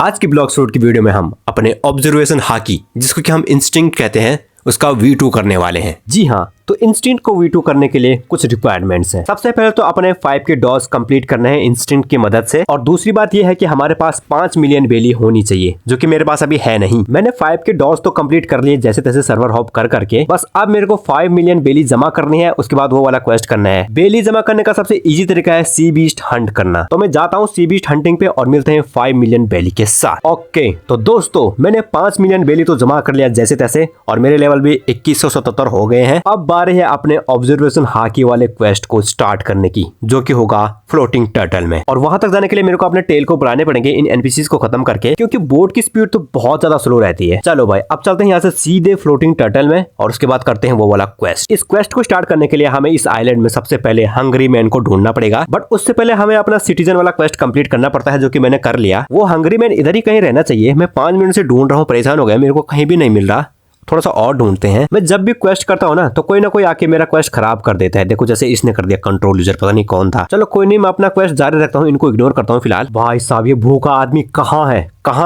आज की blog shoot की वीडियो में हम अपने ऑब्जर्वेशन हाकी, जिसको कि हम इंस्टिंक्ट कहते हैं, उसका V2 करने वाले हैं। जी हाँ, तो इंस्टिंक्ट को V2 करने के लिए कुछ रिक्वायरमेंट्स हैं। सबसे पहले तो अपने 5 के डॉज कंप्लीट करने हैं इंस्टिंक्ट की मदद से, और दूसरी बात यह है कि हमारे पास 5 मिलियन बेली होनी चाहिए, जो कि मेरे पास अभी है नहीं। मैंने 5 के डॉज तो कंप्लीट कर लिए जैसे तैसे सर्वर हॉप कर करके, बस अब मेरे को 5 मिलियन बेली जमा करनी है। उसके बाद वो वाला क्वेस्ट करना है। बेली जमा करने का सबसे इजी तरीका है सी बीस्ट हंट करना। तो मैं जाता हूँ सी बीस्ट हंटिंग पे और मिलते हैं 5 मिलियन बेली के साथ। ओके, तो दोस्तों मैंने 5 मिलियन बेली तो जमा कर लिया जैसे तैसे, और मेरे लेवल भी 2177 हो गए हैं। अब बारी है अपने ऑब्जर्वेशन हाकी वाले क्वेस्ट को स्टार्ट करने की, जो कि होगा फ्लोटिंग टर्टल में। और वहां तक जाने के लिए मेरे को अपने टेल को बुलाने पड़ेंगे इन एनपीसीज को खत्म करके, क्योंकि बोट की स्पीड तो बहुत ज्यादा स्लो रहती है। चलो भाई, अब चलते हैं यहाँ से सीधे फ्लोटिंग टर्टल में, और उसके बाद करते हैं वो वाला क्वेस्ट। इस क्वेस्ट को स्टार्ट करने के लिए हमें इस आइलैंड में सबसे पहले हंग्री मैन को ढूंढना पड़ेगा, बट उससे पहले हमें अपना सिटीजन वाला क्वेस्ट कंप्लीट करना पड़ता है, जो कि मैंने कर लिया। वो हंग्री मैन इधर ही कहीं रहना चाहिए। मैं 5 मिनट से ढूंढ रहा हूँ, परेशान हो गया, मेरे को कहीं भी नहीं मिल रहा। थोड़ा सा और ढूंढते हैं। मैं जब भी क्वेस्ट करता हूँ ना कोई आके मेरा क्वेस्ट खराब कर देता है। देखो जैसे इसने कर दिया, कंट्रोल यूजर, पता नहीं कौन था। चलो कोई नहीं, मैं अपना क्वेस्ट जारी रखता हूँ, इनको इग्नोर करता हूँ फिलहाल। भाई साहब, ये भूखा आदमी कहाँ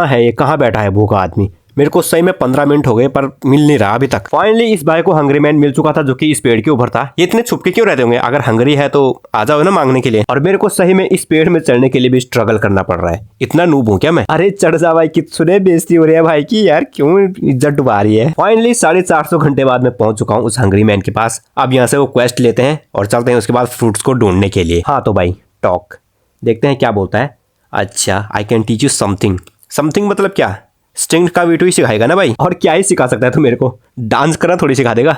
है? ये कहाँ बैठा है भूखा आदमी? मेरे को सही में 15 मिनट हो गए पर मिल नहीं रहा अभी तक। फाइनली इस भाई को हंग्री मैन मिल चुका था, जो कि इस पेड़ के ऊपर था। ये इतने छुपके क्यों रहते होंगे? अगर हंग्री है तो आ जाओ ना मांगने के लिए। और मेरे को सही में इस पेड़ में चढ़ने के लिए भी स्ट्रगल करना पड़ रहा है। इतना नूब हूं क्या मैं? अरे चढ़ जा भाई, कितने बेइज्जती हो रही है भाई की यार, क्यों इज्जत डुबा रही है? फाइनली 450 घंटे बाद मैं पहुंच चुका हूँ उस हंग्री मैन के पास। अब यहाँ से वो क्वेस्ट लेते हैं और चलते हैं उसके बाद फ्रूट्स को ढूंढने के लिए। हाँ तो भाई, टॉक देखते हैं क्या बोलता है। अच्छा, I can teach you something. Something मतलब क्या? स्टिंग का V2 ही सिखाएगा ना भाई, और क्या ही सिखा सकता है तू मेरे को? डांस करना थोड़ी सिखा देगा।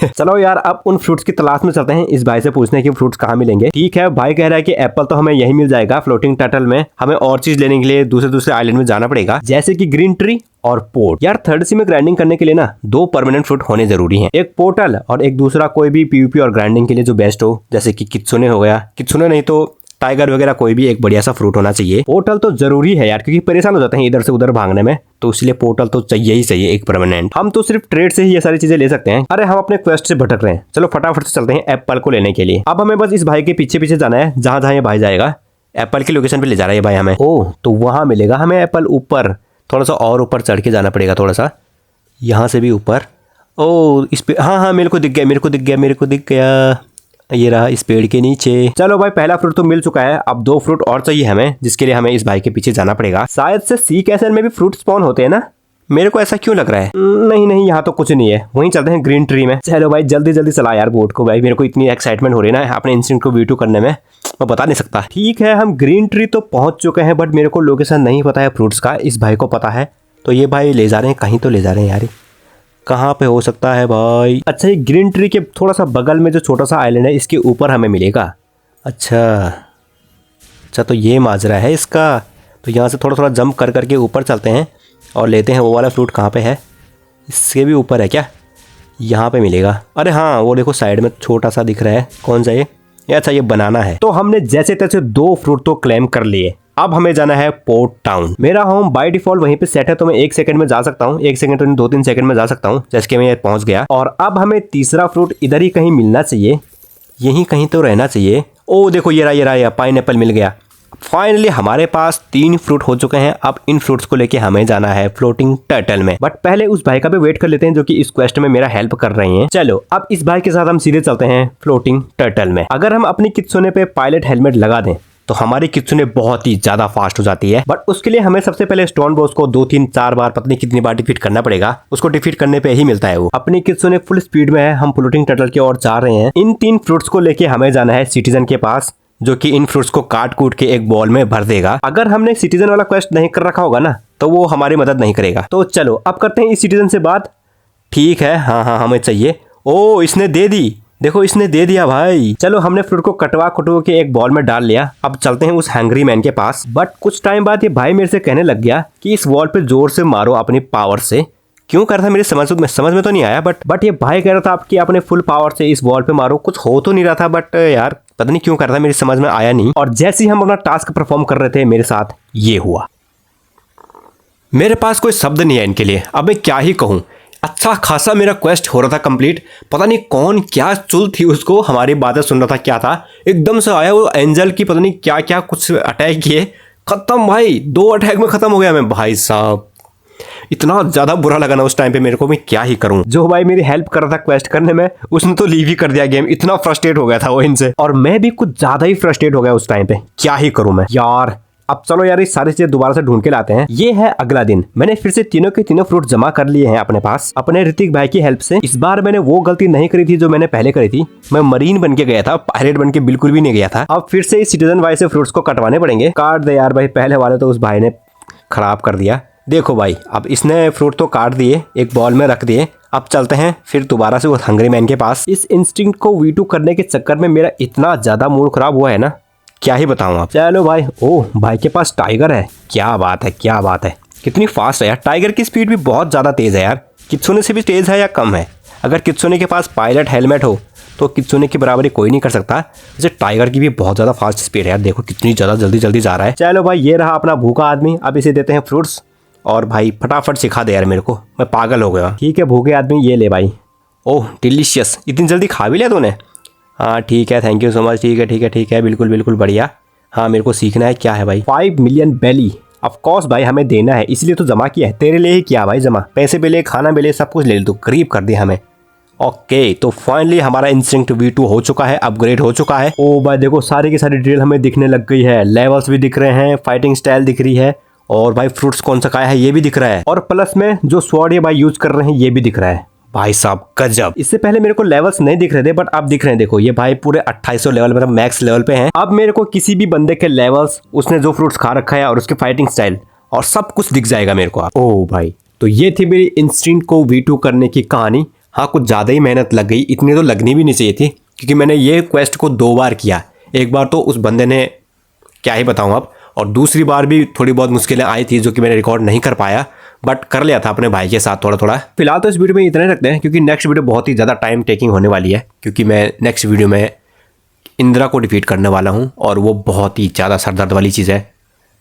चलो यार, अब उन फ्रूट्स की तलाश में चलते हैं, इस भाई से पूछने कि फ्रूट्स कहाँ मिलेंगे। ठीक है, भाई कह रहा है कि एप्पल तो हमें यही मिल जाएगा फ्लोटिंग टर्टल में। हमें और चीज लेने के लिए दूसरे आइलैंड में जाना पड़ेगा, जैसे कि ग्रीन ट्री और पोर्ट। यार थर्ड सी में ग्राइंडिंग करने के लिए ना 2 परमानेंट फ्रूट होने जरूरी हैं, एक पोर्टल और एक दूसरा कोई भी पीवीपी और ग्राइंडिंग के लिए जो बेस्ट हो, जैसे कि कित्सुने हो गया। कित्सुने नहीं तो टाइगर वगैरह, कोई भी एक बढ़िया सा फ्रूट होना चाहिए। पोर्टल तो जरूरी है यार, क्योंकि परेशान हो जाते हैं इधर से उधर भागने में, तो इसलिए पोर्टल तो चाहिए ही चाहिए एक परमानेंट। हम तो सिर्फ ट्रेड से ही ये सारी चीजें ले सकते हैं। अरे हम अपने क्वेस्ट से भटक रहे हैं, चलो फटाफट से चलते हैं एप्पल को लेने के लिए। अब हमें बस इस भाई के पीछे पीछे जाना है, जहां जहां ये भाई जाएगा। एप्पल की लोकेशन पे ले जा रहा है भाई हमें। ओह, तो वहां मिलेगा हमें एप्पल। ऊपर थोड़ा सा और ऊपर चढ़ के जाना पड़ेगा, थोड़ा सा यहाँ से भी ऊपर। ओह, इस पे हाँ, मेरे को दिख गया। ये रहा इस पेड़ के नीचे। चलो भाई, पहला फ्रूट तो मिल चुका है। अब 2 फ्रूट और चाहिए हमें, जिसके लिए हमें इस भाई के पीछे जाना पड़ेगा। शायद से सी कैसल में भी फ्रूट स्पॉन होते हैं ना, मेरे को ऐसा क्यों लग रहा है। नहीं, यहाँ तो कुछ नहीं है। वहीं चलते हैं ग्रीन ट्री में। चलो भाई, जल्दी चला यार बोट को। भाई मेरे को इतनी एक्साइटमेंट हो रही है ना अपने इंस्टिंक्ट को V2 करने में, मैं बता नहीं सकता। ठीक है, हम ग्रीन ट्री तो पहुंच चुके हैं, बट मेरे को लोकेशन नहीं पता है फ्रूट्स का। इस भाई को पता है, तो ये भाई ले जा रहे हैं, कहीं तो ले जा रहे हैं यार। कहाँ पे हो सकता है भाई? अच्छा, ये ग्रीन ट्री के थोड़ा सा बगल में जो छोटा सा आइलैंड है, इसके ऊपर हमें मिलेगा। अच्छा, तो ये माजरा है इसका। तो यहाँ से थोड़ा जंप कर करके ऊपर चलते हैं और लेते हैं वो वाला फ्रूट। कहाँ पे है? इससे भी ऊपर है क्या? यहाँ पे मिलेगा। अरे हाँ, वो देखो साइड में छोटा सा दिख रहा है। कौन सा ये? अच्छा, ये बनाना है। तो हमने जैसे तैसे 2 फ्रूट तो क्लेम कर लिए। अब हमें जाना है पोर्ट टाउन। मेरा होम बाय डिफॉल्ट वहीं पे सेट है, तो मैं 1 सेकंड में जा सकता हूँ। 1 सेकंड तो 2-3 सेकंड में जा सकता हूँ, जैसे कि मैं पहुंच गया। और अब हमें तीसरा फ्रूट इधर ही कहीं मिलना चाहिए, यहीं कहीं तो रहना चाहिए। ओ देखो, ये रहा पाइनएप्पल मिल गया। फाइनली हमारे पास 3 फ्रूट हो चुके हैं। अब इन फ्रूट्स को लेके हमें जाना है फ्लोटिंग टर्टल में, बट पहले उस भाई का भी वेट कर लेते हैं, जो कि इस क्वेस्ट में मेरा हेल्प कर रहे हैं। चलो, अब इस भाई के साथ हम सीधे चलते हैं फ्लोटिंग टर्टल में। अगर हम अपनी कित्सुने पे पायलट हेलमेट लगा दें तो हमारी कित्सुने बहुत ही ज्यादा फास्ट हो जाती है, बट उसके लिए हमें सबसे पहले स्टोन बॉस को 2-3-4 बार, पता नहीं कितनी बार डिफीट करना पड़ेगा। उसको डिफीट करने पे ही मिलता है वो। अपनी कित्सुने फुल स्पीड में है, हम फ्लोटिंग टर्टल की ओर जा रहे हैं। इन 3 फ्रूट्स को लेके हमें जाना है सिटीजन के पास, जो कि इन फ्रूट्स को काट कूट के एक बॉल में भर देगा। अगर हमने सिटीजन वाला क्वेस्ट नहीं कर रखा होगा ना, तो वो हमारी मदद नहीं करेगा। तो चलो अब करते हैं इस सिटीजन से बात। ठीक है, हाँ हमें चाहिए। ओ, इसने दे दी, देखो इसने दे दिया भाई। चलो, हमने फ्रूट को कटवा के एक बॉल में डाल लिया। अब चलते हैं उस हैंग्री मैन के पास। बट कुछ टाइम बाद ये भाई मेरे से कहने लग गया कि इस वॉल पे जोर से मारो अपनी पावर से। क्यों कर रहा था मेरे समझ में तो नहीं आया, बट ये भाई कह रहा था आपकी अपने फुल पावर से इस वॉल पे मारो। कुछ हो तो नहीं रहा था, बट यार पता नहीं क्यों कर रहा था, मेरी समझ में आया नहीं। और जैसे ही हम अपना टास्क परफॉर्म कर रहे थे, मेरे साथ ये हुआ। मेरे पास कोई शब्द नहीं है इनके लिए, अब मैं क्या ही कहूँ। अच्छा खासा मेरा क्वेस्ट हो रहा था कंप्लीट, पता नहीं कौन क्या चुल थी उसको, हमारी बातें सुन रहा था क्या था, एकदम से आया वो एंजल की, पता नहीं क्या क्या कुछ अटैक किए, खत्म भाई, 2 अटैक में खत्म हो गया मैं। भाई साहब इतना ज्यादा बुरा लगा ना उस टाइम पे मेरे को, मैं क्या ही करूं। जो भाई मेरी हेल्प कर रहा था क्वेस्ट करने में, उसने तो लीव ही कर दिया गेम। इतना फ्रस्ट्रेट हो गया था वो इनसे, और मैं भी कुछ ज्यादा ही फ्रस्ट्रेट हो गया उस टाइम पे। क्या ही करूं मैं यार। अब चलो यार ये सारी चीजें दोबारा से ढूंढ के लाते हैं। ये है अगला दिन। मैंने फिर से तीनों के तीनों फ्रूट जमा कर लिए हैं अपने पास, अपने ऋतिक भाई की हेल्प से। इस बार मैंने वो गलती नहीं करी थी जो मैंने पहले करी थी। मैं मरीन बन के गया था, पायलट बन के बिल्कुल भी नहीं गया था। अब फिर से इस सिटीजन भाई से फ्रूट्स को कटवाने पड़ेंगे। काट दे यार भाई, पहले वाले तो उस भाई ने खराब कर दिया। देखो भाई, अब इसने फ्रूट तो काट दिए, एक बॉल में रख दिए। अब चलते हैं फिर दोबारा से वो हंग्री मैन के पास। इस इंस्टिंक्ट को वीटू करने के चक्कर में मेरा इतना ज्यादा मूड खराब हुआ है ना, क्या ही बताऊं आप। चलो भाई, ओह भाई के पास टाइगर है। क्या बात है, क्या बात है, कितनी फास्ट है यार। टाइगर की स्पीड भी बहुत ज्यादा तेज है यार। कित्सुने से भी तेज है या कम है? अगर कित्सुने के पास पायलट हेलमेट हो तो कित्सुने की बराबरी कोई नहीं कर सकता। जैसे टाइगर की भी बहुत ज्यादा फास्ट स्पीड है यार। देखो कितनी ज्यादा जल्दी जल्दी जा रहा है। चलो भाई, ये रहा अपना भूखा आदमी। अब इसे देते हैं फ्रूट्स। और भाई फटाफट सिखा दे यार मेरे को, मैं पागल हो गया। ठीक है भूखे आदमी, ये ले भाई। ओह डिलीशियस, इतनी जल्दी खा भी लिया तूने? हाँ ठीक है, थैंक यू सो मच। ठीक है ठीक है ठीक है, बिल्कुल बिल्कुल बढ़िया। हाँ मेरे को सीखना है। क्या है भाई? 5 मिलियन बेली। ऑफ कोर्स भाई, हमें देना है, इसलिए तो जमा किया है। तेरे लिए ही किया भाई जमा। पैसे भी ले, खाना भी ले, सब कुछ ले, तू गरीब कर दिया हमें। ओके, तो फाइनली हमारा इंस्टिंक्ट V2 हो चुका है, अपग्रेड हो चुका है। ओ भाई देखो, सारी की सारी डिटेल हमें दिखने लग गई है। लेवल्स भी दिख रहे हैं, फाइटिंग स्टाइल दिख रही है, और भाई फ्रूट्स कौन सा खाया है ये भी दिख रहा है, और प्लस में जो स्वॉर्ड ये भाई यूज कर रहे हैं ये भी दिख रहा है। भाई साहब गजब। इससे पहले मेरे को लेवल्स नहीं दिख रहे थे, बट अब दिख रहे हैं। देखो ये भाई पूरे 2800 लेवल, मतलब मैक्स लेवल पे हैं। अब मेरे को किसी भी बंदे के लेवल्स, उसने जो फ्रूट्स खा रखा है, और उसके फाइटिंग स्टाइल और सब कुछ दिख जाएगा मेरे को। ओ भाई, तो ये थी मेरी इंस्टिंक्ट को V2 करने की कहानी। हाँ कुछ ज़्यादा ही मेहनत लग गई, इतनी तो लगनी भी नहीं चाहिए थी, क्योंकि मैंने ये क्वेस्ट को 2 बार किया। एक बार तो उस बंदे ने, क्या ही बताऊँ अब, और दूसरी बार भी थोड़ी बहुत मुश्किलें आई थी जो कि मैंने रिकॉर्ड नहीं कर पाया, बट कर लिया था अपने भाई के साथ थोड़ा थोड़ा। फिलहाल तो इस वीडियो में इतना ही रखते हैं, क्योंकि नेक्स्ट वीडियो बहुत ही ज़्यादा टाइम टेकिंग होने वाली है, क्योंकि मैं नेक्स्ट वीडियो में इंदिरा को डिफीट करने वाला हूँ, और वो बहुत ही ज़्यादा सरदर्द वाली चीज़ है,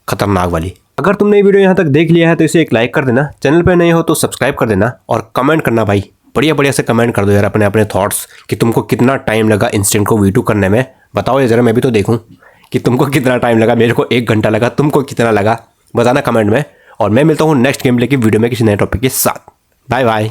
खतरनाक वाली। अगर तुमने ये वीडियो यहाँ तक देख लिया है तो इसे एक लाइक कर देना, चैनल पर नए हो तो सब्सक्राइब कर देना, और कमेंट करना भाई, बढ़िया बढ़िया से कमेंट कर दो यार अपने अपने थॉट्स, कि तुमको कितना टाइम लगा इंस्टिंक्ट को V2 करने में। बताओ ये ज़रा, मैं भी तो देखूँ कि तुमको कितना टाइम लगा। मेरे को 1 घंटा लगा, तुमको कितना लगा, बताना कमेंट में। और मैं मिलता हूँ नेक्स्ट गेम प्ले की वीडियो में किसी नए टॉपिक के साथ। Bye bye.